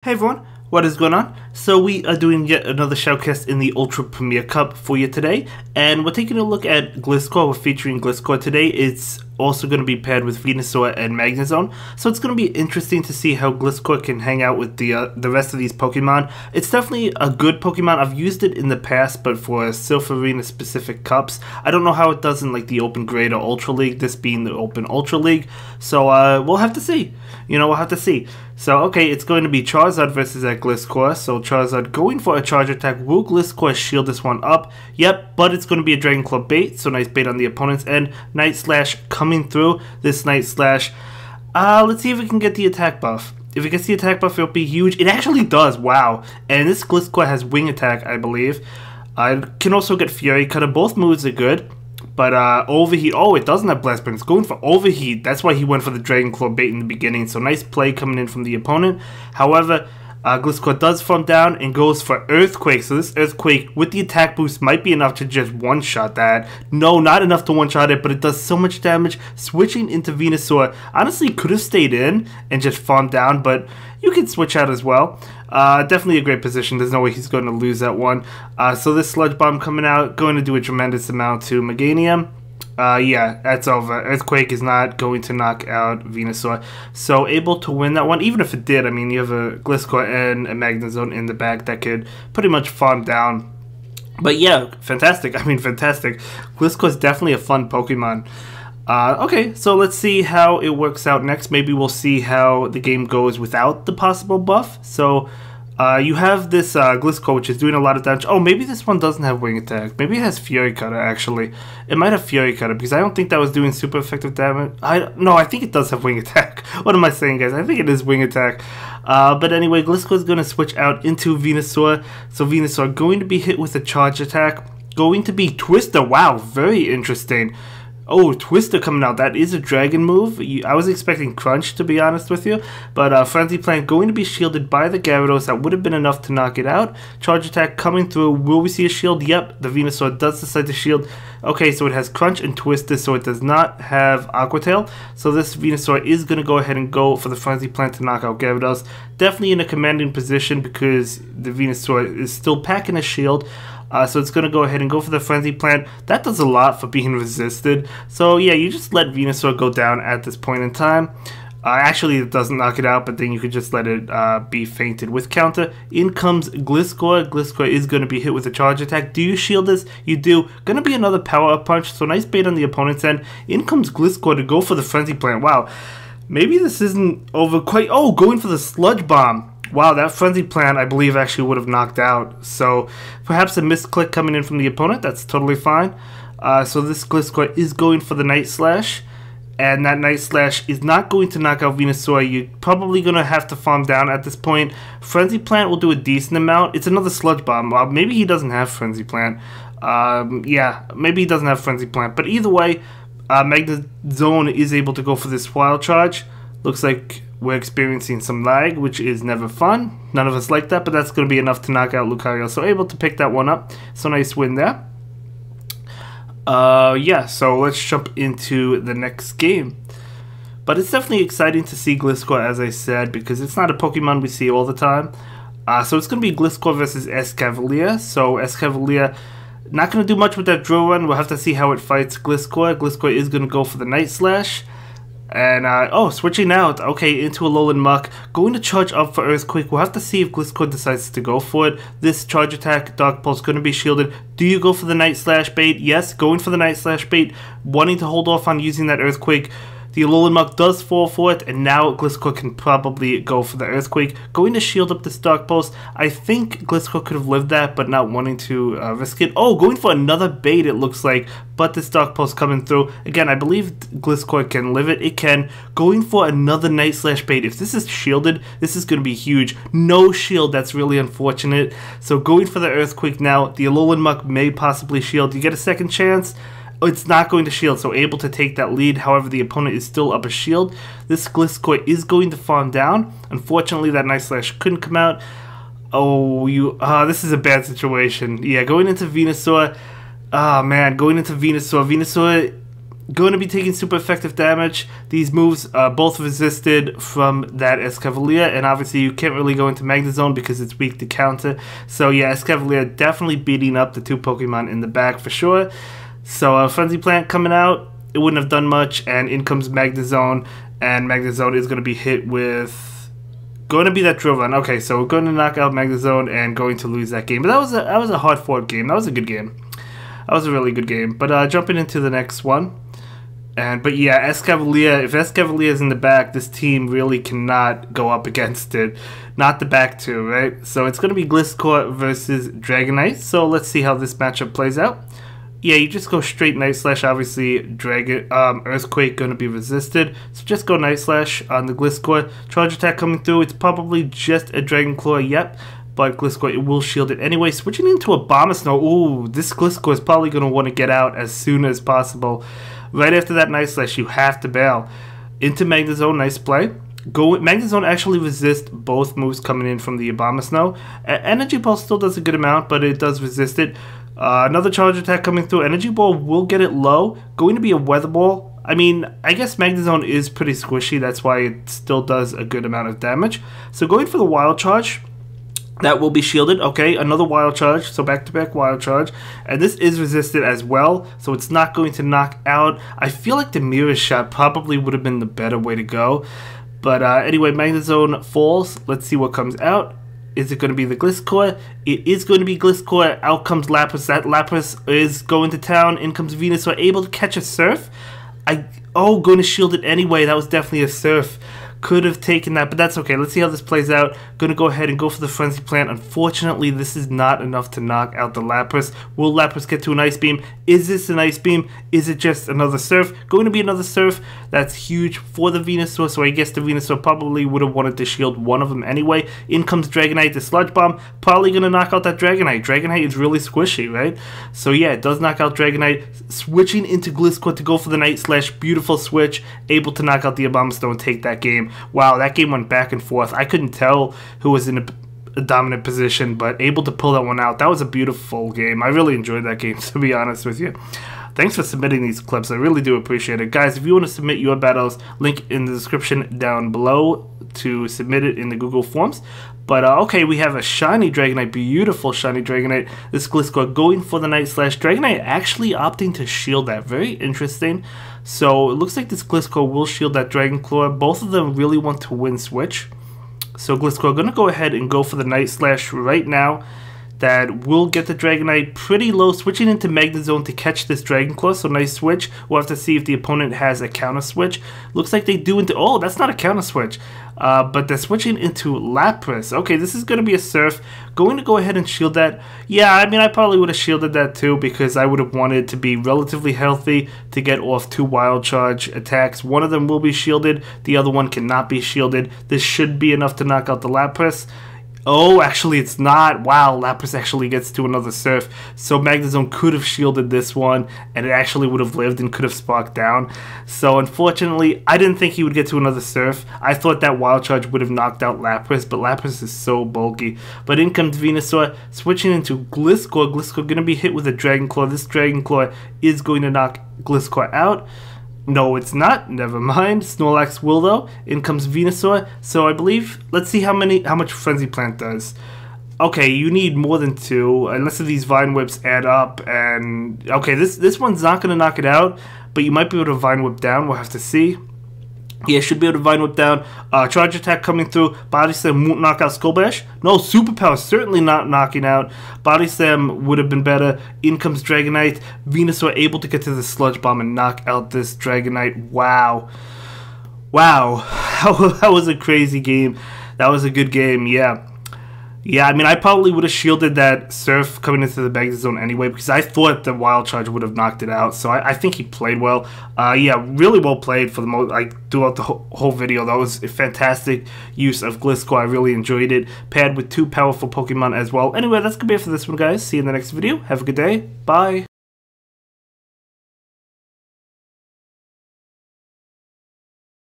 Hey everyone, what is going on? So we are doing yet another shoutcast in the Ultra Premier Cup for you today, and we're taking a look at Gliscor. We're featuring Gliscor today. It's also going to be paired with Venusaur and Magnezone, so it's going to be interesting to see how Gliscor can hang out with the rest of these Pokemon. It's definitely a good Pokemon. I've used it in the past, but for Silph Arena specific cups. I don't know how it does in like the Open Grade or Ultra League, this being the Open Ultra League, so we'll have to see. We'll have to see. So, okay, it's going to be Charizard versus that Gliscor. So, Charizard going for a charge attack. Will Gliscor shield this one up? Yep, but it's going to be a Dragon Claw bait. So, nice bait on the opponent's end. Night Slash coming through. This Night Slash. Let's see if we can get the attack buff. If it gets the attack buff, it'll be huge. It actually does. Wow. And this Gliscor has Wing Attack, I believe. I can also get Fury Cutter. Both moves are good. But Overheat, oh, it doesn't have Blast Burn. It's going for Overheat. That's why he went for the Dragon Claw bait in the beginning. So nice play coming in from the opponent. However, Gliscor does farm down and goes for Earthquake. So this Earthquake with the attack boost might be enough to just one-shot that. No, not enough to one-shot it, but it does so much damage. Switching into Venusaur, honestly could have stayed in and just farmed down, but you can switch out as well. Definitely a great position. There's no way he's going to lose that one. So this Sludge Bomb coming out, going to do a tremendous amount to Meganium. Yeah, that's over. Earthquake is not going to knock out Venusaur. So able to win that one, even if it did. I mean, you have a Gliscor and a Magnezone in the back that could pretty much farm down. But yeah, fantastic. I mean, fantastic. Gliscor is definitely a fun Pokemon. Okay, so let's see how it works out next. Maybe we'll see how the game goes without the possible buff. So, you have this Gliscor, which is doing a lot of damage. Oh, maybe this one doesn't have Wing Attack. Maybe it has Fury Cutter, actually. It might have Fury Cutter, because I don't think that was doing super effective damage. No, I think it does have Wing Attack. What am I saying, guys? I think it is Wing Attack. But anyway, Gliscor is going to switch out into Venusaur. So Venusaur going to be hit with a Charge Attack. Going to be Twister. Wow, very interesting. Oh, Twister coming out. That is a dragon move. I was expecting Crunch, to be honest with you. But Frenzy Plant going to be shielded by the Gyarados. That would have been enough to knock it out. Charge Attack coming through. Will we see a shield? Yep, the Venusaur does decide to shield. Okay, so it has Crunch and Twister, so it does not have Aqua Tail. So this Venusaur is going to go ahead and go for the Frenzy Plant to knock out Gyarados. Definitely in a commanding position because the Venusaur is still packing a shield. So it's going to go ahead and go for the Frenzy Plant. That does a lot for being resisted. So yeah, you just let Venusaur go down at this point in time. Actually, it doesn't knock it out, but then you could just let it be fainted with counter. In comes Gliscor. Gliscor is going to be hit with a Charge Attack. Do you shield this? You do. Going to be another Power Up Punch. So nice bait on the opponent's end. In comes Gliscor to go for the Frenzy Plant. Wow. Maybe this isn't over quite. Oh, going for the Sludge Bomb. Wow, that Frenzy Plant, I believe, actually would have knocked out. So, perhaps a misclick coming in from the opponent. That's totally fine. So, this Gliscor is going for the Night Slash. And that Night Slash is not going to knock out Venusaur. You're probably going to have to farm down at this point. Frenzy Plant will do a decent amount. It's another Sludge Bomb. Maybe he doesn't have Frenzy Plant. Yeah, maybe he doesn't have Frenzy Plant. But either way, Magnezone is able to go for this Wild Charge. Looks like we're experiencing some lag, which is never fun. None of us like that, but that's going to be enough to knock out Lucario. So able to pick that one up. So nice win there. Yeah, so let's jump into the next game. But it's definitely exciting to see Gliscor, as I said, because it's not a Pokemon we see all the time. So it's going to be Gliscor versus Escavalier. So Escavalier not going to do much with that Drill Run. We'll have to see how it fights Gliscor. Gliscor is going to go for the Night Slash. And, oh, switching out, okay, into a Alolan Muck, going to charge up for Earthquake. We'll have to see if Gliscor decides to go for it. This Charge Attack, Dark Pulse, going to be shielded. Do you go for the Night Slash bait? Yes, going for the Night Slash bait, wanting to hold off on using that Earthquake. The Alolan Muck does fall for it, and now Gliscor can probably go for the Earthquake. Going to shield up this Dark Pulse. I think Gliscor could have lived that, but not wanting to risk it. Oh, going for another bait, it looks like, but this Dark Pulse coming through. Again, I believe Gliscor can live it. It can. Going for another Night Slash bait. If this is shielded, this is going to be huge. No shield, that's really unfortunate. So going for the Earthquake now. The Alolan Muck may possibly shield. You get a second chance. It's not going to shield, so able to take that lead. However, the opponent is still up a shield. This Gliscor is going to farm down. Unfortunately, that Night Slash couldn't come out. Oh, this is a bad situation. Yeah, going into Venusaur. Ah, man, going into Venusaur. Venusaur going to be taking super effective damage. These moves both resisted from that Escavalier, and obviously you can't really go into Magnezone because it's weak to counter. So yeah, Escavalier definitely beating up the two Pokemon in the back for sure. So Frenzy Plant coming out, it wouldn't have done much, and in comes Magnezone, and Magnezone is going to be hit with... Going to be that Drill Run. Okay, so we're going to knock out Magnezone and going to lose that game. But that was a hard-fought game. That was a good game. That was a really good game. But jumping into the next one. But yeah, Escavalier, if Escavalier is in the back, this team really cannot go up against it. Not the back two, right? So it's going to be Gliscor versus Dragonite. So let's see how this matchup plays out. Yeah, you just go straight Night Slash. Obviously, Earthquake going to be resisted. So just go Night Slash on the Gliscor. Charge Attack coming through. It's probably just a Dragon Claw, yep. But Gliscor, it will shield it anyway. Switching into Abomasnow. Ooh, this Gliscor is probably going to want to get out as soon as possible. Right after that Night Slash, you have to bail. Into Magnezone, nice play. Magnezone actually resists both moves coming in from the Abomasnow. Energy Pulse still does a good amount, but it does resist it. Another Charge Attack coming through. Energy Ball will get it low. Going to be a Weather Ball. I mean, I guess Magnezone is pretty squishy. That's why it still does a good amount of damage. So going for the Wild Charge. That will be shielded. Okay, another Wild Charge. So back-to-back Wild Charge. And this is resisted as well. So it's not going to knock out. I feel like the Mirror Shot probably would have been the better way to go. But anyway, Magnezone falls. Let's see what comes out. Is it going to be the Gliscor? It is going to be Gliscor. Out comes Lapras. That Lapras is going to town. In comes Venusaur, able to catch a Surf. Going to shield it anyway. That was definitely a Surf. Could have taken that, but that's okay. Let's see how this plays out. Going to go ahead and go for the Frenzy Plant. Unfortunately, this is not enough to knock out the Lapras. Will Lapras get to an Ice Beam? Is this an Ice Beam? Is it just another Surf? Going to be another Surf. That's huge for the Venusaur, so I guess the Venusaur probably would have wanted to shield one of them anyway. In comes Dragonite, the Sludge Bomb. Probably going to knock out that Dragonite. Dragonite is really squishy, right? So yeah, it does knock out Dragonite. Switching into Gliscor to go for the Night Slash. Beautiful switch. Able to knock out the Abomasnow and take that game. Wow, that game went back and forth. I couldn't tell who was in a dominant position, but able to pull that one out. That was a beautiful game. I really enjoyed that game, to be honest with you. Thanks for submitting these clips. I really do appreciate it. Guys, if you want to submit your battles, link in the description down below to submit it in the Google Forms. But okay, we have a shiny Dragonite, beautiful shiny Dragonite. This Gliscor going for the Night Slash. Dragonite actually opting to shield that. Very interesting. So it looks like this Gliscor will shield that Dragon Claw. Both of them really want to win switch. So Gliscor going to go ahead and go for the Night Slash right now. That will get the Dragonite pretty low, switching into Magnezone to catch this Dragon Claw, so nice switch. We'll have to see if the opponent has a counter switch. Looks like they do into... Oh, that's not a counter switch. But they're switching into Lapras. Okay, this is going to be a Surf. Going to go ahead and shield that. Yeah, I mean, I probably would have shielded that too because I would have wanted to be relatively healthy to get off two Wild Charge attacks. One of them will be shielded. The other one cannot be shielded. This should be enough to knock out the Lapras. Oh, actually it's not. Wow, Lapras actually gets to another Surf. So Magnezone could have shielded this one, and it actually would have lived and could have sparked down. So unfortunately, I didn't think he would get to another Surf. I thought that Wild Charge would have knocked out Lapras, but Lapras is so bulky. But in comes Venusaur, switching into Gliscor. Gliscor going to be hit with a Dragon Claw. This Dragon Claw is going to knock Gliscor out. No, it's not. Never mind. Snorlax will, though. In comes Venusaur. So I believe... Let's see how much Frenzy Plant does. Okay, you need more than two. Unless these Vine Whips add up. And... Okay, this one's not going to knock it out. But you might be able to Vine Whip down. We'll have to see. Yeah, should be able to Vine Whip down. Charge Attack coming through. Body Slam won't knock out Skull Bash. No, Superpower certainly not knocking out. Body Slam would have been better. In comes Dragonite. Venusaur able to get to the Sludge Bomb and knock out this Dragonite. Wow. Wow. That was a crazy game. That was a good game, yeah. Yeah, I mean, I probably would have shielded that Surf coming into the Magnezone anyway because I thought the Wild Charge would have knocked it out. So I think he played well. Yeah, really well played for the most, throughout the whole video. That was a fantastic use of Gliscor. I really enjoyed it. Paired with two powerful Pokemon as well. Anyway, that's going to be it for this one, guys. See you in the next video. Have a good day. Bye.